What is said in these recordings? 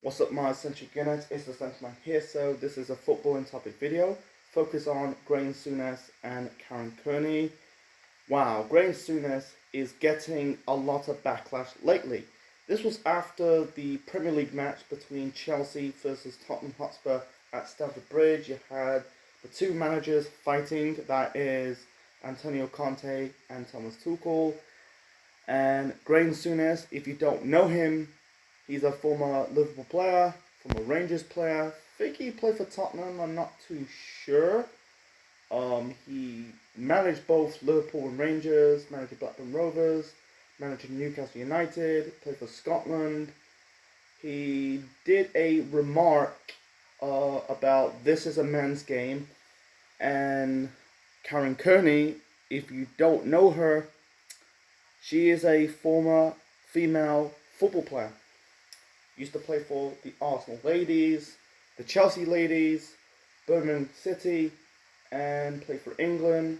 What's up, my eccentric gunners? It's the Sentiment here. So this is a footballing topic video. Focus on Greame Souness and Karen Kearney. Wow, Greame Souness is getting a lot of backlash lately. This was after the Premier League match between Chelsea versus Tottenham Hotspur at Stamford Bridge. You had the two managers fighting. That is Antonio Conte and Thomas Tuchel. And Greame Souness, if you don't know him, he's a former Liverpool player, former Rangers player. I think he played for Tottenham, I'm not too sure. He managed both Liverpool and Rangers, managed Blackburn Rovers, managed Newcastle United, played for Scotland. He did a remark about this is a men's game. And Karen Kearney, if you don't know her, she is a former female football player. Used to play for the Arsenal ladies, the Chelsea ladies, Birmingham City, and played for England.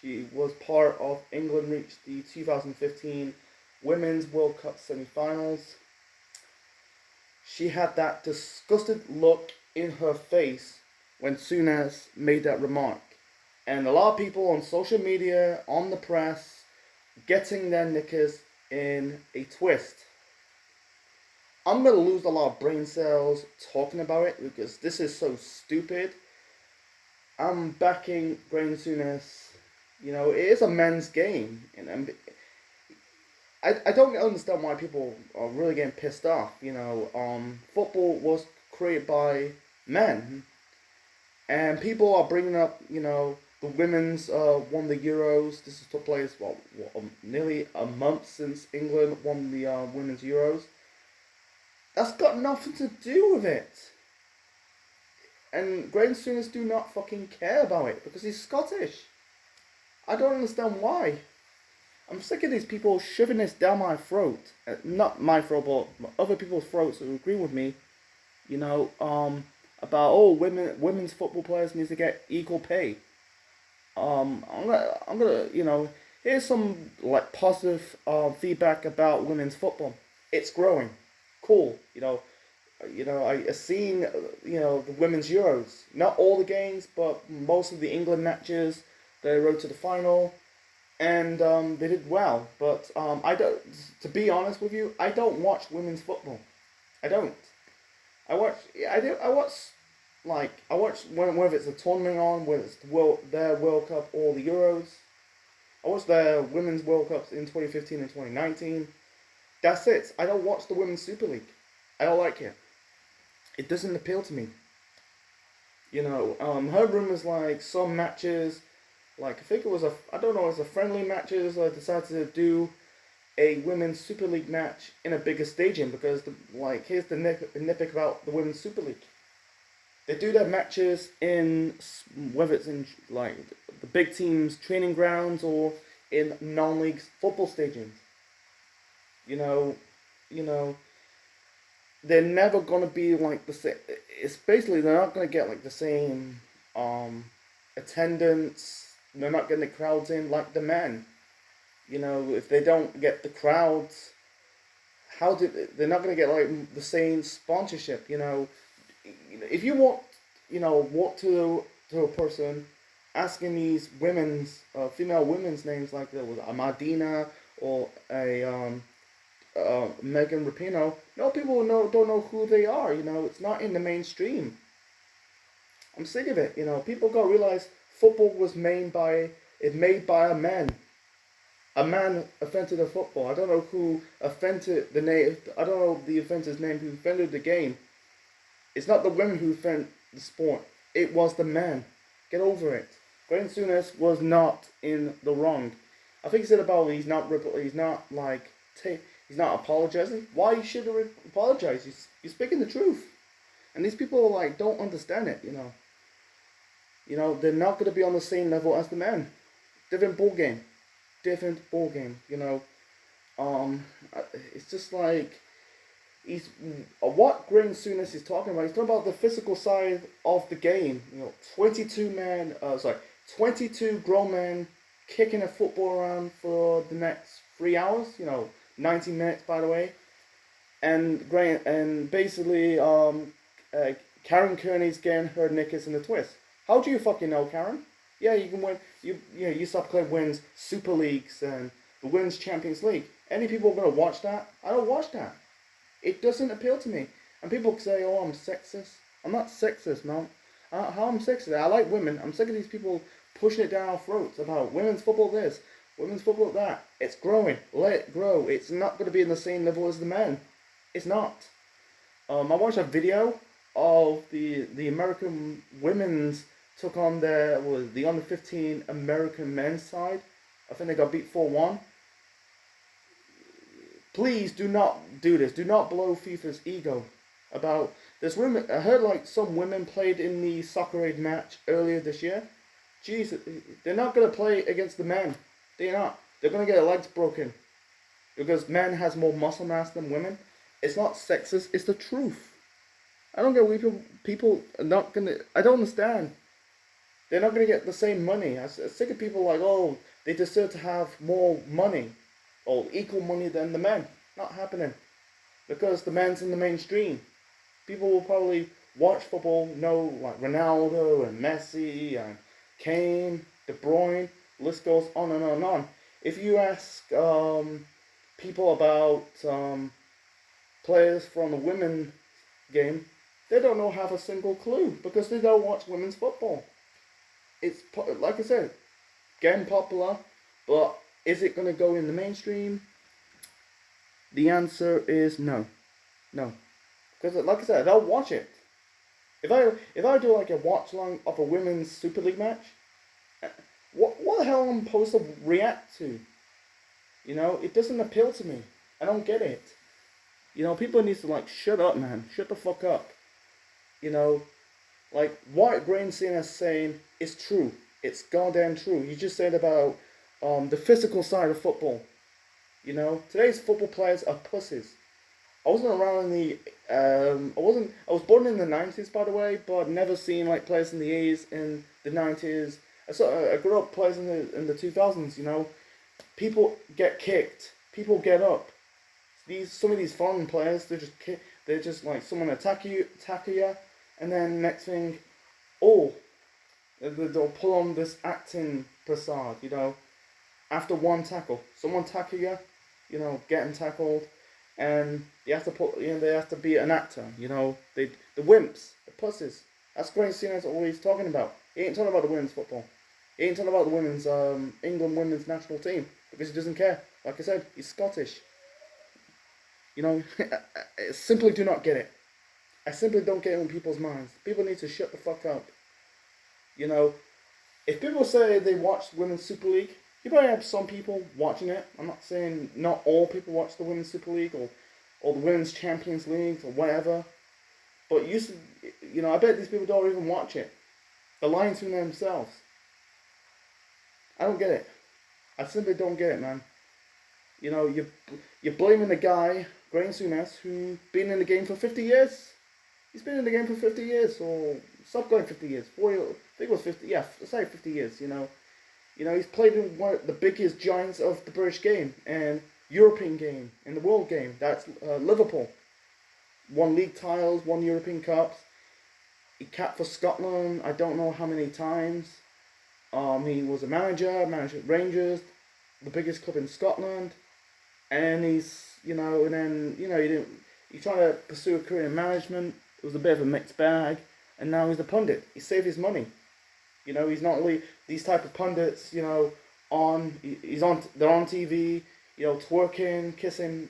She was part of England reached the 2015 Women's World Cup semi-finals. She had that disgusted look in her face when Souness made that remark. And a lot of people on social media, on the press, getting their knickers in a twist. I'm going to lose a lot of brain cells talking about it because this is so stupid. I'm backing Greame Souness. You know, it is a men's game. And I don't understand why people are really getting pissed off. You know, football was created by men. And people are bringing up, you know, the women's won the Euros. This took place, nearly a month since England won the women's Euros. That's got nothing to do with it. And Greame Souness do not fucking care about it because he's Scottish. I don't understand why. I'm sick of these people shoving this down my throat. Not my throat, but other people's throats who agree with me. You know, about women's football players need to get equal pay. I'm gonna, you know, here's some like positive feedback about women's football. It's growing. Cool, you know, I seen, you know, the women's Euros. Not all the games, but most of the England matches. They rode to the final, and they did well. But I don't. To be honest with you, I don't watch women's football. I don't. I watch. I watch. Like I watch whether it's a tournament on, whether it's their World Cup or the Euros. I watched their women's World Cups in 2015 and 2019. That's it. I don't watch the Women's Super League. I don't like it. It doesn't appeal to me. You know, heard rumors like some matches, like I think it was I don't know, it was a friendly matches. I decided to do a Women's Super League match in a bigger stadium because, here's the nitpick about the Women's Super League. They do their matches in, whether it's in like the big teams' training grounds or in non-league football stadiums. You know, they're never gonna be like the same. It's basically they're not gonna get like the same attendance. They're not getting the crowds in like the men. You know, if they don't get the crowds, they're not gonna get like the same sponsorship. You know, if you walk to a person asking these female women's names like there was a Madina or a Megan Rapinoe, no people don't know who they are. You know, it's not in the mainstream. I'm sick of it. You know, people gotta realize football was made by a man. A man offended the football. I don't know who offended the name. I don't know the offender's name who offended the game. It's not the women who offend the sport. It was the man. Get over it. Greame Souness was not in the wrong. I think he said about he's not apologizing. Why should he apologize? He's speaking the truth. And these people like don't understand it, you know. You know, they're not going to be on the same level as the men. Different ball game, you know. It's just like what Greame Souness is talking about. He's talking about the physical side of the game. You know, 22 grown men kicking a football around for the next 3 hours. You know, 90 minutes, by the way. and basically uh, Karen Kearney's getting her knickers in a twist. How do you fucking know, Karen? Yeah, you can win. You Soccer Club wins Super Leagues and the Women's Champions League. Any people gonna watch that? I don't watch that. It doesn't appeal to me. And people say, "Oh, I'm sexist." I'm not sexist, man. How I'm sexist? I like women. I'm sick of these people pushing it down our throats about women's football this, women's football that. It's growing. Let it grow. It's not going to be in the same level as the men. It's not. I watched a video of the American women's took on the under 15 American men's side. I think they got beat 4-1. Please do not do this. Do not blow FIFA's ego about this women. I heard like some women played in the Soccer Aid match earlier this year. Jesus, they're not gonna play against the men. They're not. They're gonna get their legs broken because men has more muscle mass than women. It's not sexist. It's the truth. I don't get why people are not gonna. I don't understand. They're not gonna get the same money. I'm sick of people like, oh, they deserve to have more money or equal money than the men. Not happening because the men's in the mainstream. People will probably watch football, know like Ronaldo and Messi and Kane, De Bruyne. List goes on and on and on. If you ask people about players from the women's game, they don't know half a single clue because they don't watch women's football. It's like I said, getting popular, but is it going to go in the mainstream? The answer is no, no, because like I said, I don't watch it. If I do like a watch along of a women's Super League match, what the hell am I supposed to react to? You know, it doesn't appeal to me. I don't get it. You know, people need to like shut up, man. Shut the fuck up. You know, like what Greame Souness is saying is true. It's goddamn true. You just said about the physical side of football. You know, today's football players are pussies. I wasn't around in the I was born in the 90s, by the way, but never seen like players in the 80s and the 90s. I grew up players in the 2000s. You know, people get kicked, people get up. Some of these foreign players, they're just like someone tackle you, and then next thing, oh, they'll pull on this acting facade. You know, after one tackle, someone tackle you, you know, getting tackled, and they have to be an actor. You know, the wimps, the pussies. That's Greame Souness always talking about. He ain't talking about the women's football. He ain't talking about the women's England women's national team because he doesn't care. Like I said, he's Scottish. You know, I simply do not get it. I simply don't get it in people's minds. People need to shut the fuck up. You know, if people say they watch Women's Super League, you probably have some people watching it. I'm not saying not all people watch the Women's Super League or the Women's Champions League or whatever. But I bet these people don't even watch it. They're lying to themselves. I don't get it. I simply don't get it, man. You know, you're blaming the guy, Greame Souness, who's been in the game for 50 years. He's been in the game for 50 years, or stop going 50 years. 40, I think it was 50. Yeah, say 50 years. You know, he's played in one of the biggest giants of the British game and European game and the world game. That's Liverpool. Won league titles, won European cups. He capped for Scotland. I don't know how many times. He was a managed Rangers, the biggest club in Scotland, and he's he tried to pursue a career in management. It was a bit of a mixed bag, and now he's a pundit. He saved his money. You know, he's not really these type of pundits. You know, they're on TV. You know, twerking, kissing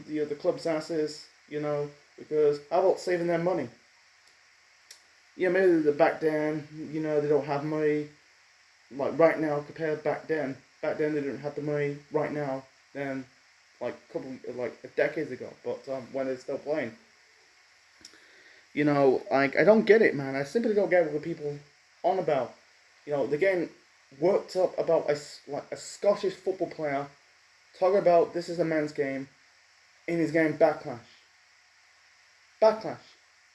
the club's asses. You know, because how about saving their money? Yeah, maybe back then, you know, they don't have money. Like right now, compared back then. Back then they didn't have the money right now than like a decades ago. But when they're still playing, you know, like I don't get it, man. I simply don't get what people on about. You know, they're getting worked up about a Scottish football player talking about this is a men's game, and he's getting backlash,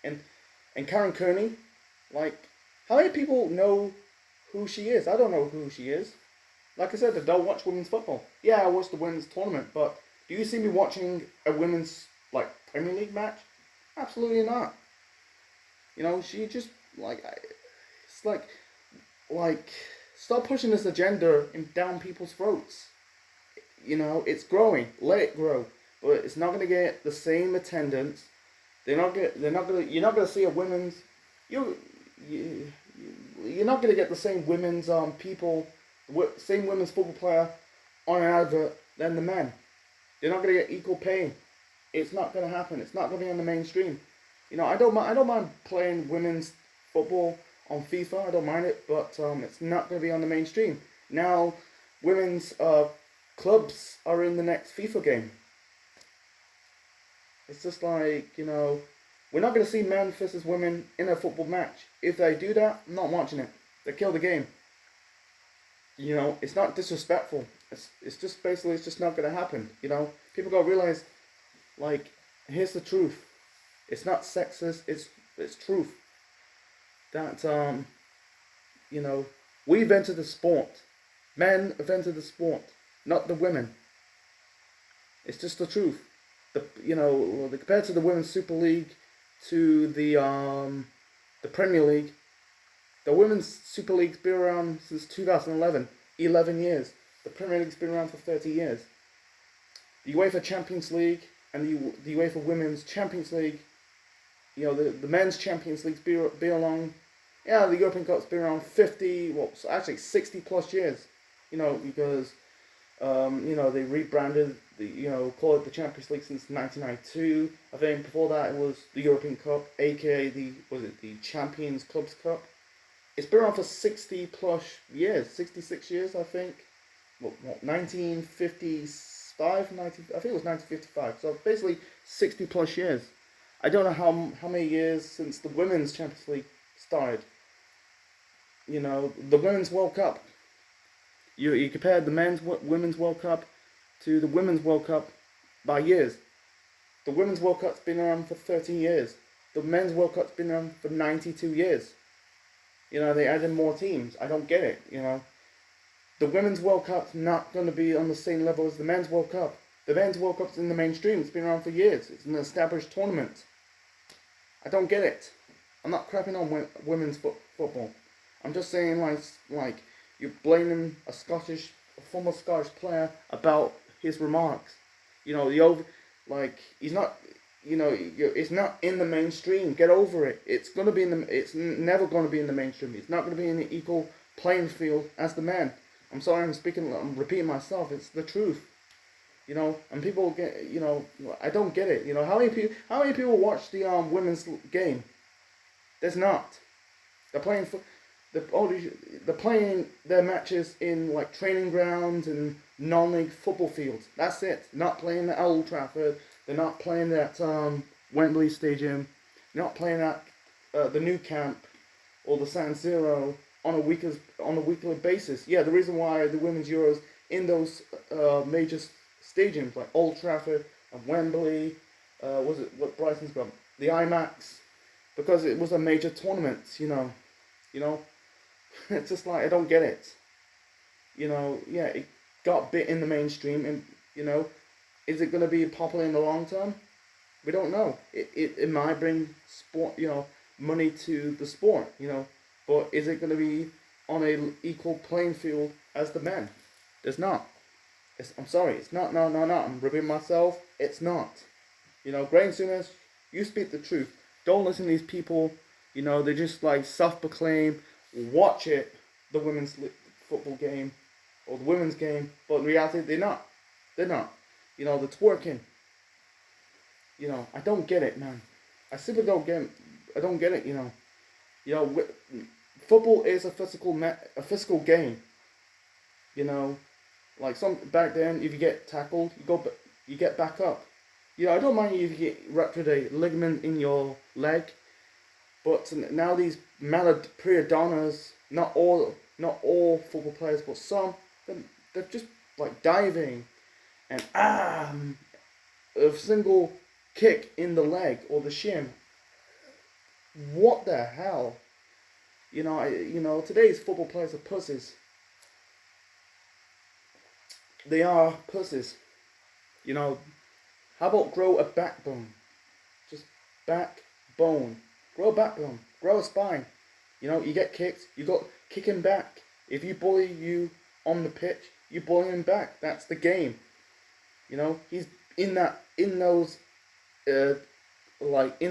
and Karen Kearney, like how many people know who she is? I don't know who she is. Like I said, I don't watch women's football. Yeah, I watch the women's tournament, but do you see me watching a women's like Premier League match? Absolutely not. You know, she just like it's like stop pushing this agenda down people's throats. You know, it's growing. Let it grow, but it's not gonna get the same attendance. They're not gonna. You're not gonna see a women's. You. you you're not gonna get the same women's people, same women's football player on an advert than the men. They're not gonna get equal pay. It's not gonna happen. It's not gonna be on the mainstream. You know, I don't mind playing women's football on FIFA. I don't mind it, but it's not gonna be on the mainstream. Now, women's clubs are in the next FIFA game. It's just like, you know, we're not going to see men versus women in a football match. If they do that, I'm not watching it. They kill the game. You know, it's not disrespectful. It's just basically, it's just not going to happen. You know, people got to realize, like, here's the truth. It's not sexist. It's truth. That you know, we invented the sport. Men invented the sport, not the women. It's just the truth. You know, compared to the Women's Super League, to the Premier League, the Women's Super League's been around since 2011, 11 years. The Premier League's been around for 30 years. The UEFA Champions League and the UEFA Women's Champions League, you know, the Men's Champions League's been along. Yeah, the European Cup's been around 50, well, actually 60 plus years. You know, because you know, they rebranded call it the Champions League since 1992. I think before that it was the European Cup, aka the Champions Clubs Cup. It's been around for 60 plus years, 66 years, I think. What 1955, I think it was 1955. So basically 60 plus years. I don't know how many years since the Women's Champions League started. You know, the Women's World Cup. You compare the Women's World Cup to the Women's World Cup by years. The Women's World Cup's been around for 30 years. The Men's World Cup's been around for 92 years. You know, they added more teams. I don't get it, you know. The Women's World Cup's not going to be on the same level as the Men's World Cup. The Men's World Cup's in the mainstream. It's been around for years. It's an established tournament. I don't get it. I'm not crapping on women's football. I'm just saying, like you're blaming a former Scottish player about his remarks. You know, he's not. You know, it's not in the mainstream. Get over it. It's never going to be in the mainstream. It's not going to be in the equal playing field as the men. I'm sorry, I'm repeating myself. It's the truth. You know, and people get. You know, I don't get it. You know, how many people watch the women's game? There's not. They're playing for. They're playing their matches in like training grounds and non-league football fields. That's it. Not playing at Old Trafford. They're not playing at Wembley Stadium. They're not playing at the New Camp or the San Siro on a weekly basis. Yeah, the reason why the Women's Euros in those major stadiums like Old Trafford and Wembley, what Brighton's got, the IMAX, because it was a major tournament. You know. It's just like, I don't get it. You know, yeah, it got bit in the mainstream, and, you know, is it going to be popular in the long term? We don't know. It might bring sport, you know, money to the sport, you know, but is it going to be on a equal playing field as the men? It's not. I'm sorry, it's not. No. I'm repeating myself. It's not. You know, Greame Souness, you speak the truth. Don't listen to these people. You know, they just like self-proclaim. Watch it, the women's football game or the women's game, but in reality they're not. You know, the twerking. You know, I don't get it, man. I simply don't get it. I don't get it. You know, football is a physical game. You know, like back then, if you get tackled, you get back up. You know, I don't mind if you get ruptured a ligament in your leg. But now these prior donnas, not all football players, but some, they're just like diving and a single kick in the leg or the shin. What the hell? You know, today's football players are pussies. They are pussies. You know, How about grow a backbone? Just backbone. Grow a backbone. Grow a spine. You know, you get kicked, you got kick him back. If you bully you on the pitch, you bully him back. That's the game. You know, he's in those in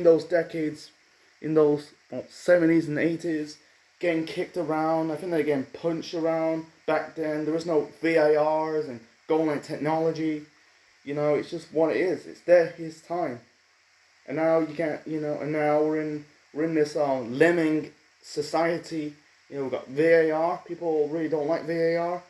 those decades, in those 70s and 80s, getting kicked around. I think they're getting punched around. Back then, there was no VARs and goal line technology. You know, it's just what it is. It's his time. And now you can't, you know, and now we're in this lemming society. You know, we've got VAR. People really don't like VAR.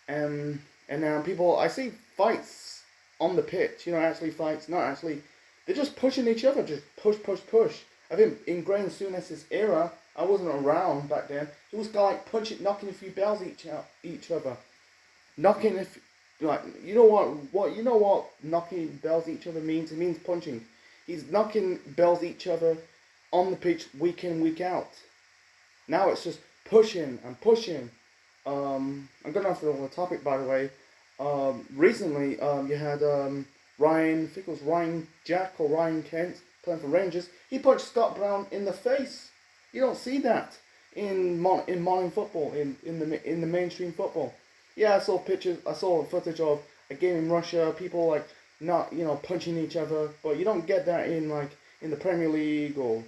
And now people, I see fights on the pitch. You know, actually fights, not actually. They're just pushing each other, just push, push, push. I think in Greame Souness' era, I wasn't around back then. It was like knocking a few bells each other, knocking you know what knocking bells each other means. It means punching. He's knocking bells each other on the pitch week in, week out. Now it's just pushing and pushing. I'm going off the topic, by the way. Recently, you had Ryan, I think it was Ryan Jack or Ryan Kent, playing for Rangers. He punched Scott Brown in the face. You don't see that in modern football, in the mainstream football. Yeah, I saw footage of a game in Russia, people like not, you know, punching each other, but you don't get that in the Premier League or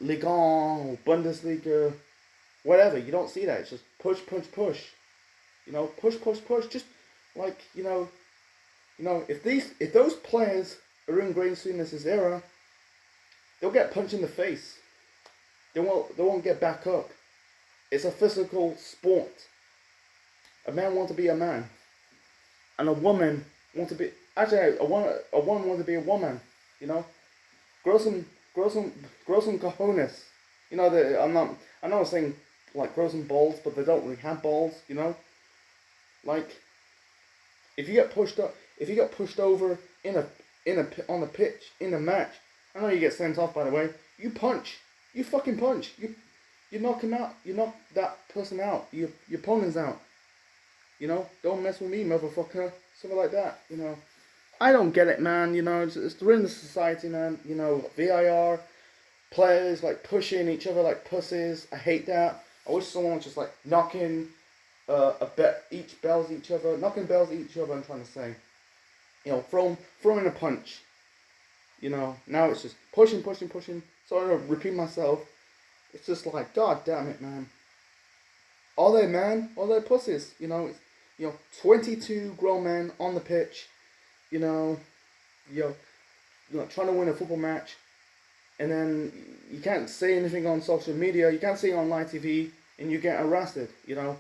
Ligue 1 or Bundesliga, whatever. You don't see that. It's just push, push, push. You know, push, push, push. Just like, you know, if those players are in Greame Souness' era, they'll get punched in the face. They won't get back up. It's a physical sport. A man wants to be a man, and a woman wants to be a woman wants to be a woman. You know, grow some cojones. You know, I'm not saying like grow some balls, but they don't really have balls. You know, like if you get pushed over on the pitch in a match, I know you get sent off, by the way. You punch. You fucking punch. You knock him out. You knock that person out. Your opponent's out. You know, don't mess with me, motherfucker. Something like that. You know, I don't get it, man. You know, it's we're in the society, man. You know, VIR players like pushing each other like pussies. I hate that. I wish someone was just like knocking bells at each other. I'm trying to say. You know, throwing a punch. You know, now it's just pushing. Sorry to repeat myself. It's just like, God damn it, man. Are they pussies? You know, 22 grown men on the pitch. You know, trying to win a football match, and then you can't say anything on social media. You can't say it on live TV, and you get arrested. You know,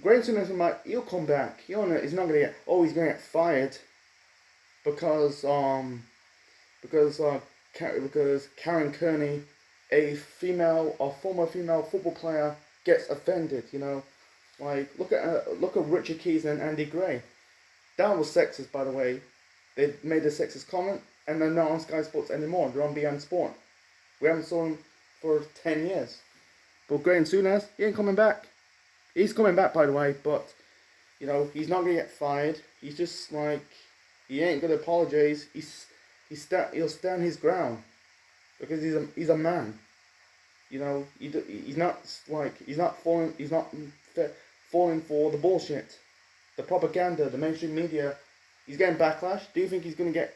Greame Souness he'll come back. He's not gonna he's gonna get fired because Karen Kearney, a former female football player, gets offended. You know, like look at Richard Keys and Andy Gray. That was sexist, by the way. They made a sexist comment, and they're not on Sky Sports anymore. They're on Beyond Sport. We haven't saw him for 10 years. But Greame Souness, he ain't coming back. He's coming back, by the way, but you know he's not gonna get fired. He's just like he ain't gonna apologize. He'll stand his ground because he's a man. You know, he's not falling for the bullshit, the propaganda, the mainstream media. He's getting backlash. Do you think he's gonna get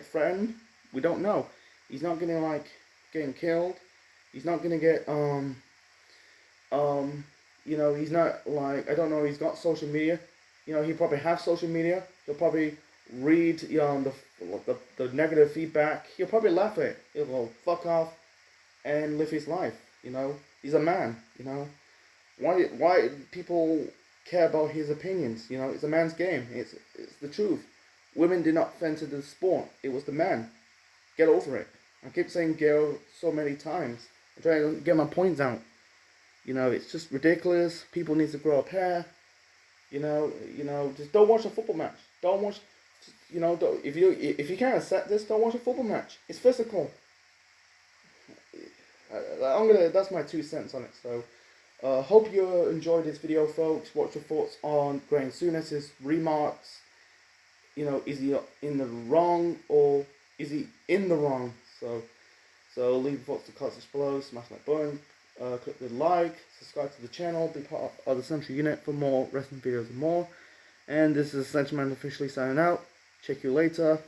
threatened? We don't know. He's not gonna like getting killed. He's not gonna get you know, he's not like, I don't know, he's got social media. You know, he probably have social media. He'll probably read the negative feedback. He'll probably laugh at it. He'll go fuck off and live his life. You know, he's a man. You know, why people care about his opinions? You know, it's a man's game. It's the truth. Women did not enter the sport. It was the man. Get over it. I keep saying girl so many times. I'm trying to get my points out. You know, it's just ridiculous. People need to grow up hair. You know, just don't watch a football match. Don't watch. You know, if you can't accept this, don't watch a football match. It's physical. That's my 2 cents on it. So, hope you enjoyed this video, folks. What's your thoughts on Greame Souness' remarks? is he in the wrong or is he in the wrong? So leave your thoughts in the comments below, smash that button, click the like, subscribe to the channel, be part of the Central Unit for more wrestling videos and more. And this is Central Man officially signing out. Check you later.